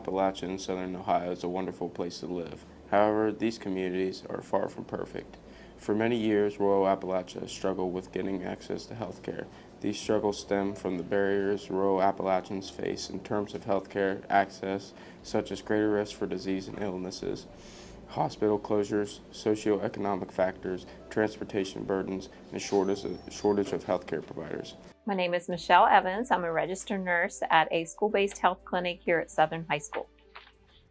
Appalachian, southern Ohio is a wonderful place to live. However, these communities are far from perfect. For many years, rural Appalachia struggled with getting access to health care. These struggles stem from the barriers rural Appalachians face in terms of health care access, such as greater risk for disease and illnesses, hospital closures, socioeconomic factors, transportation burdens, and shortage of healthcare providers. My name is Michelle Evans. I'm a registered nurse at a school-based health clinic here at Southern High School.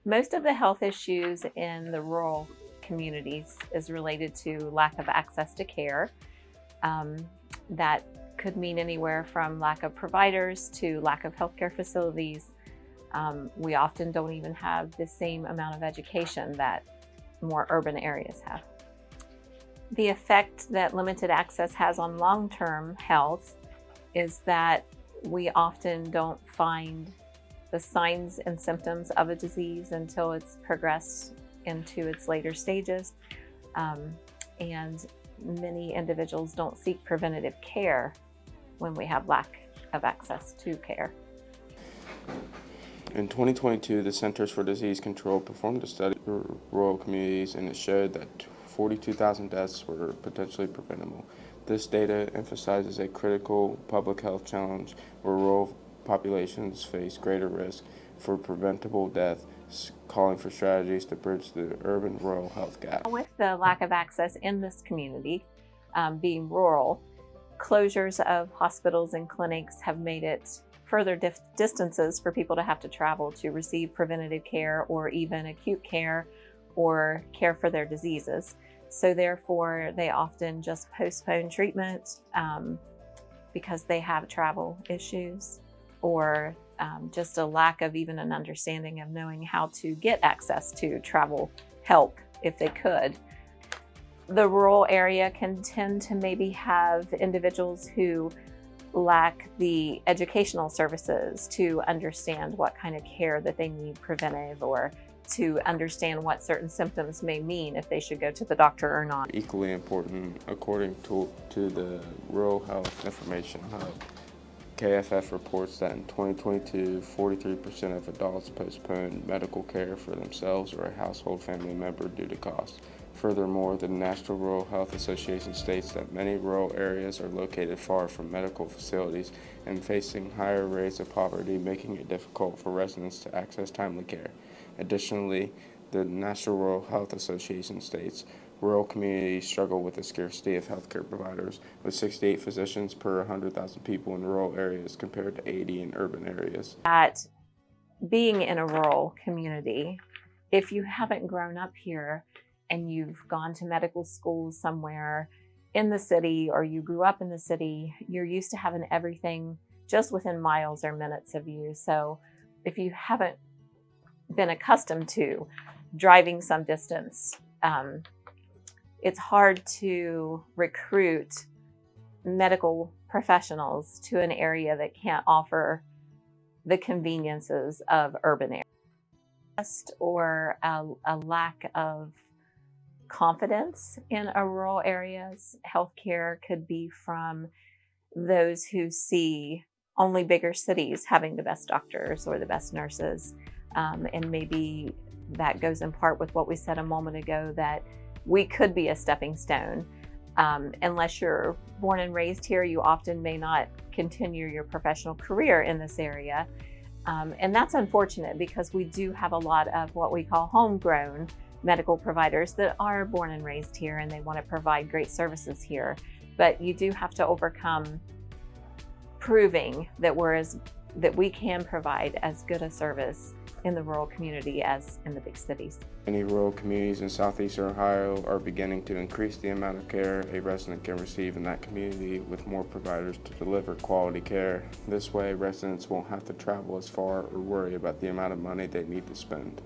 Most of the health issues in the rural communities is related to lack of access to care. That could mean anywhere from lack of providers to lack of healthcare facilities. We often don't even have the same amount of education that more urban areas have. The effect that limited access has on long-term health is that we often don't find the signs and symptoms of a disease until it's progressed into its later stages. And many individuals don't seek preventative care when we have lack of access to care. In 2022, the Centers for Disease Control performed a study for rural communities, and it showed that 42,000 deaths were potentially preventable. This data emphasizes a critical public health challenge where rural populations face greater risk for preventable death, calling for strategies to bridge the urban-rural health gap. With the lack of access in this community, being rural, closures of hospitals and clinics have made it further distances for people to have to travel to receive preventative care or even acute care or care for their diseases. So therefore, they often just postpone treatment because they have travel issues or just a lack of even an understanding of knowing how to get access to travel help if they could. The rural area can tend to maybe have individuals who lack the educational services to understand what kind of care that they need preventive, or to understand what certain symptoms may mean if they should go to the doctor or not. Equally important, according to the Rural Health Information Hub, KFF reports that in 2022, 43% of adults postponed medical care for themselves or a household family member due to cost. Furthermore, the National Rural Health Association states that many rural areas are located far from medical facilities and facing higher rates of poverty, making it difficult for residents to access timely care. Additionally, the National Rural Health Association states rural communities struggle with the scarcity of healthcare providers, with 68 physicians per 100,000 people in rural areas compared to 80 in urban areas. At being in a rural community, if you haven't grown up here and you've gone to medical school somewhere in the city, or you grew up in the city, you're used to having everything just within miles or minutes of you. So if you haven't been accustomed to driving some distance, it's hard to recruit medical professionals to an area that can't offer the conveniences of urban areas, or a lack of confidence in a rural area's healthcare could be from those who see only bigger cities having the best doctors or the best nurses. And maybe that goes in part with what we said a moment ago, that we could be a stepping stone. Unless you're born and raised here, you often may not continue your professional career in this area. And that's unfortunate, because we do have a lot of what we call homegrown medical providers that are born and raised here and they want to provide great services here. But you do have to overcome proving that we can provide as good a service in the rural community as in the big cities. Many rural communities in southeastern Ohio are beginning to increase the amount of care a resident can receive in that community, with more providers to deliver quality care. This way, residents won't have to travel as far or worry about the amount of money they need to spend.